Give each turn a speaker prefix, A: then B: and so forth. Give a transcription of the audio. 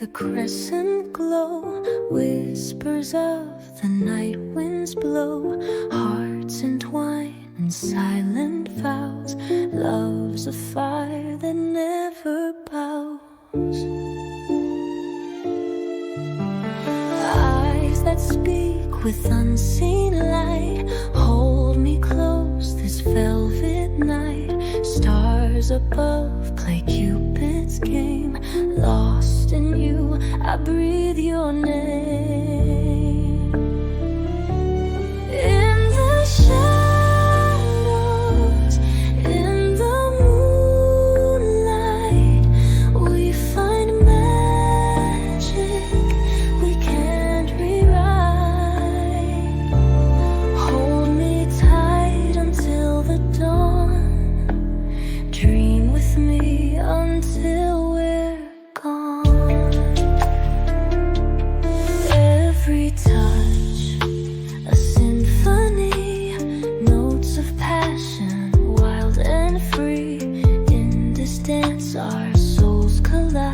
A: the crescent glow, whispers of the night winds blow, hearts entwine in silent vows, love's a fire that never bows. Eyes that speak with unseen light, hold me close this velvet night. Stars above play Cupid's game, lost in you I breathe your name. In the shadows, in the moonlight, we find magic we can't rewrite. Hold me tight until the dawn, dream with me until we're gone. Every touch, a symphony, notes of passion, wild and free. In this dance our souls collide.